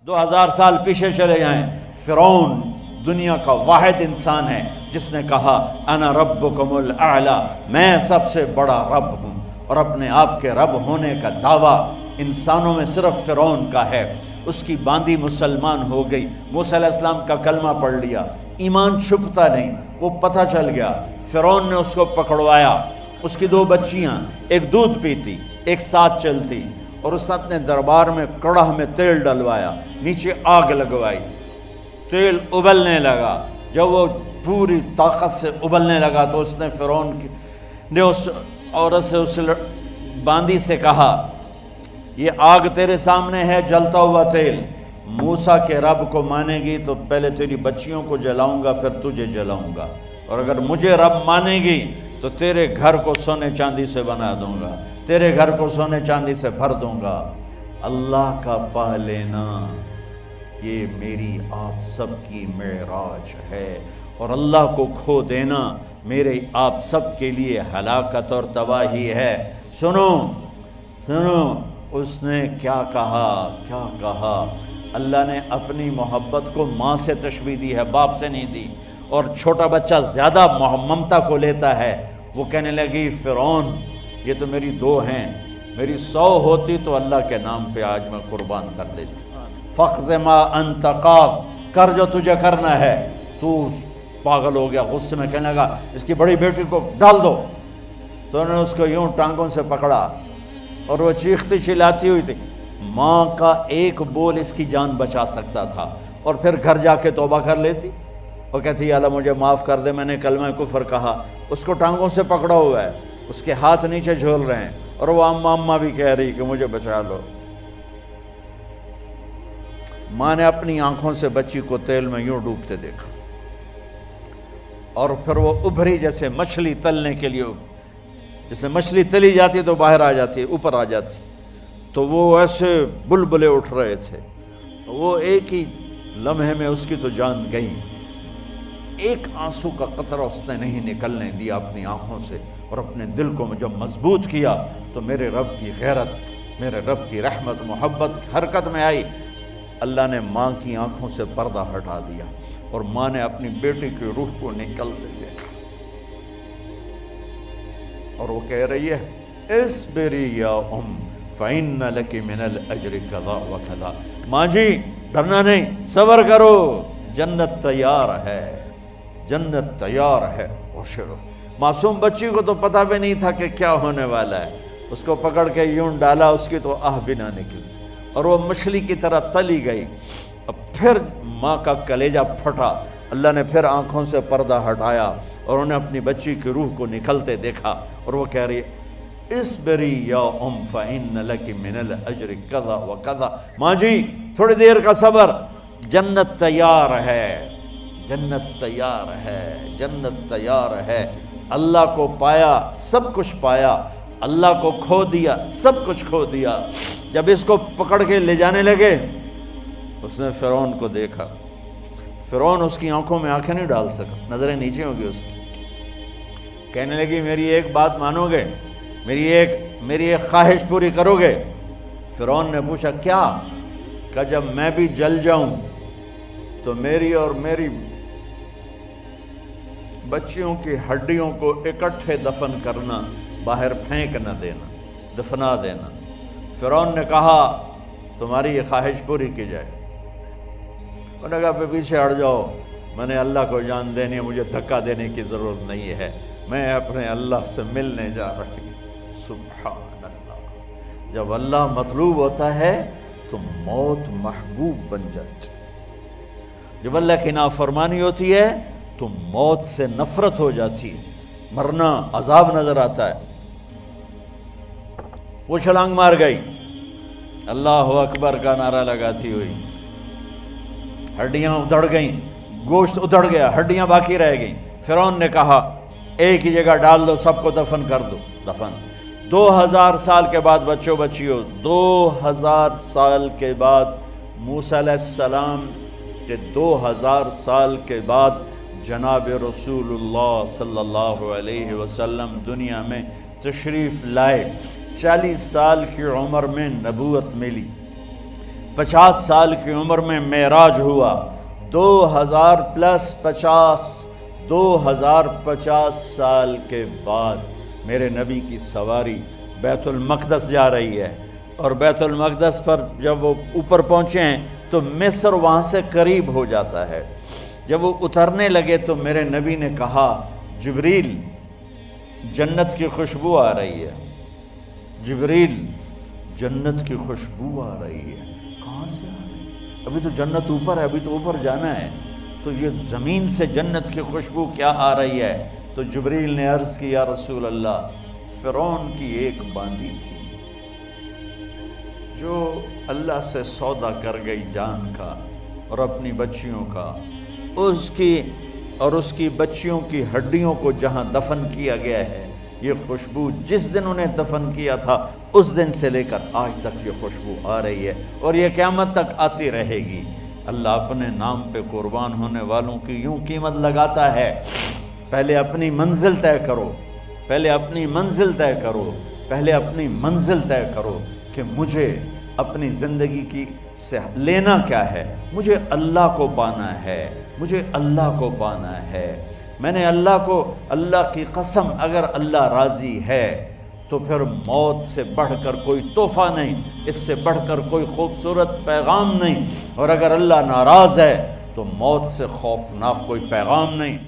2000 سال پیچھے چلے جائیں، فرعون دنیا کا واحد انسان ہے جس نے کہا انا ربکم الاعلی، میں سب سے بڑا رب ہوں، اور اپنے آپ کے رب ہونے کا دعویٰ انسانوں میں صرف فرعون کا ہے۔ اس کی باندی مسلمان ہو گئی، موسیٰ علیہ السلام کا کلمہ پڑھ لیا، ایمان چھپتا نہیں، وہ پتہ چل گیا، فرعون نے اس کو پکڑوایا۔ اس کی 2 بچیاں، ایک دودھ پیتی ایک ساتھ چلتی، اور اس نے اپنے دربار میں کڑاہ میں تیل ڈلوایا، نیچے آگ لگوائی، تیل ابلنے لگا۔ جب وہ پوری طاقت سے ابلنے لگا تو اس نے فرعون نے اس عورت سے، اس باندی سے کہا یہ آگ تیرے سامنے ہے، جلتا ہوا تیل، موسیٰ کے رب کو مانے گی تو پہلے تیری بچیوں کو جلاؤں گا پھر تجھے جلاؤں گا، اور اگر مجھے رب مانے گی تو تیرے گھر کو سونے چاندی سے بنا دوں گا، تیرے گھر کو سونے چاندی سے بھر دوں گا۔ اللہ کا پا لینا یہ میری آپ سب کی معراج ہے، اور اللہ کو کھو دینا میرے آپ سب کے لیے ہلاکت اور تباہی ہے۔ سنو سنو اس نے کیا کہا۔ اللہ نے اپنی محبت کو ماں سے تشبیہ دی ہے، باپ سے نہیں دی، اور چھوٹا بچہ زیادہ ممتا کو لیتا ہے۔ وہ کہنے لگی فرعون یہ تو میری 2 ہیں، میری 100 ہوتی تو اللہ کے نام پہ آج میں قربان کر دیتی۔ فَقْضِ مَا أَنْتَ قَاضٍ، کر جو تجھے کرنا ہے۔ تو پاگل ہو گیا، غصے میں کہنے لگا اس کی بڑی بیٹی کو ڈال دو۔ تو انہوں نے اس کو یوں ٹانگوں سے پکڑا، اور وہ چیختی چلاتی ہوئی تھی۔ ماں کا ایک بول اس کی جان بچا سکتا تھا، اور پھر گھر جا کے توبہ کر لیتی، اور کہتی اللہ مجھے معاف کر دے، میں نے کلمہ کفر کہا۔ اس کو ٹانگوں سے پکڑا ہوا ہے، اس کے ہاتھ نیچے جھول رہے ہیں، اور وہ اماں بھی کہہ رہی کہ مجھے بچا لو۔ ماں نے اپنی آنکھوں سے بچی کو تیل میں یوں ڈوبتے دیکھا، اور پھر وہ ابھری جیسے مچھلی تلنے کے لیے، جس میں مچھلی تلی جاتی تو باہر آ جاتی، اوپر آ جاتی، تو وہ ایسے بلبلے اٹھ رہے تھے۔ وہ ایک ہی لمحے میں اس کی تو جان گئی، ایک آنسو کا قطرہ اس نے نہیں نکلنے دیا اپنی آنکھوں سے، اور اپنے دل کو جب مضبوط کیا تو میرے رب کی غیرت، میرے رب کی رحمت محبت حرکت میں آئی۔ اللہ نے ماں کی آنکھوں سے پردہ ہٹا دیا، اور ماں نے اپنی بیٹی کی روح کو نکلتے دیکھا، اور وہ کہہ رہی ہے اصبری یا فإن لک من الأجر کذا وکذا۔ ماں جی ڈرنا نہیں، صبر کرو، جنت تیار ہے، جنت تیار ہے۔ ابشروا، معصوم بچی کو تو پتہ بھی نہیں تھا کہ کیا ہونے والا ہے، اس کو پکڑ کے یوں ڈالا، اس کی تو آہ بھی نہ نکلی، اور وہ مچھلی کی طرح تلی گئی۔ اب پھر ماں کا کلیجہ پھٹا، اللہ نے پھر آنکھوں سے پردہ ہٹایا، اور انہیں اپنی بچی کی روح کو نکلتے دیکھا، اور وہ کہہ رہی ہے اصبری یا فإن لک من الأجر کذا وکذا۔ ماں جی تھوڑی دیر کا صبر، جنت تیار ہے، جنت تیار ہے، جنت تیار ہے۔ اللہ کو پایا سب کچھ پایا، اللہ کو کھو دیا سب کچھ کھو دیا۔ جب اس کو پکڑ کے لے جانے لگے، اس نے فرعون کو دیکھا، فرعون اس کی آنکھوں میں آنکھیں نہیں ڈال سکا، نظریں نیچے ہوں گی اس کی۔ کہنے لگی میری ایک بات مانو گے، میری ایک خواہش پوری کرو گے؟ فرعون نے پوچھا کیا؟ کہ جب میں بھی جل جاؤں تو میری اور میری بچیوں کی ہڈیوں کو اکٹھے دفن کرنا، باہر پھینک نہ دینا، دفنا دینا۔ فرعون نے کہا تمہاری یہ خواہش پوری کی جائے۔ انہوں نے کہا پیچھے ہٹ جاؤ، میں نے اللہ کو جان دینی ہے، مجھے دھکا دینے کی ضرورت نہیں ہے، میں اپنے اللہ سے ملنے جا رہی ہوں۔ سبحان اللہ، جب اللہ مطلوب ہوتا ہے تو موت محبوب بن جاتی، جب اللہ کی نافرمانی ہوتی ہے تو موت سے نفرت ہو جاتی، مرنا عذاب نظر آتا ہے۔ وہ چھلانگ مار گئی، اللہ اکبر کا نعرہ لگاتی ہوئی، ہڈیاں ادھڑ گئیں، گوشت ادھڑ گیا، ہڈیاں باقی رہ گئیں۔ فرعون نے کہا ایک ہی جگہ ڈال دو، سب کو دفن کر دو۔ دفن 2000 سال کے بعد، بچوں بچیوں 2000 سال کے بعد، موسیٰ علیہ السلام کے 2000 سال کے بعد جناب رسول اللہ صلی اللہ علیہ وسلم دنیا میں تشریف لائے۔ 40 سال کی عمر میں نبوت ملی، 50 سال کی عمر میں معراج ہوا، 2050 سال کے بعد میرے نبی کی سواری بیت المقدس جا رہی ہے، اور بیت المقدس پر جب وہ اوپر پہنچے ہیں تو مصر وہاں سے قریب ہو جاتا ہے۔ جب وہ اترنے لگے تو میرے نبی نے کہا جبریل جنت کی خوشبو آ رہی ہے، جبریل جنت کی خوشبو آ رہی ہے۔ کہاں سے آ رہی ہے؟ ابھی تو جنت اوپر ہے، ابھی تو اوپر جانا ہے، تو یہ زمین سے جنت کی خوشبو کیا آ رہی ہے؟ تو جبریل نے عرض کی یا رسول اللہ، فرعون کی ایک باندی تھی جو اللہ سے سودا کر گئی جان کا اور اپنی بچیوں کا، اس کی بچیوں کی ہڈیوں کو جہاں دفن کیا گیا ہے، یہ خوشبو جس دن انہیں دفن کیا تھا اس دن سے لے کر آج تک یہ خوشبو آ رہی ہے، اور یہ قیامت تک آتی رہے گی۔ اللہ اپنے نام پہ قربان ہونے والوں کی یوں قیمت لگاتا ہے، پہلے اپنی منزل طے کرو، پہلے اپنی منزل طے کرو، پہلے اپنی منزل طے کرو کہ مجھے اپنی زندگی کی سے لینا کیا ہے۔ مجھے اللہ کو پانا ہے، مجھے اللہ کو پانا ہے۔ میں نے اللہ کی قسم، اگر اللہ راضی ہے تو پھر موت سے بڑھ کر کوئی تحفہ نہیں، اس سے بڑھ کر کوئی خوبصورت پیغام نہیں، اور اگر اللہ ناراض ہے تو موت سے خوفناک کوئی پیغام نہیں۔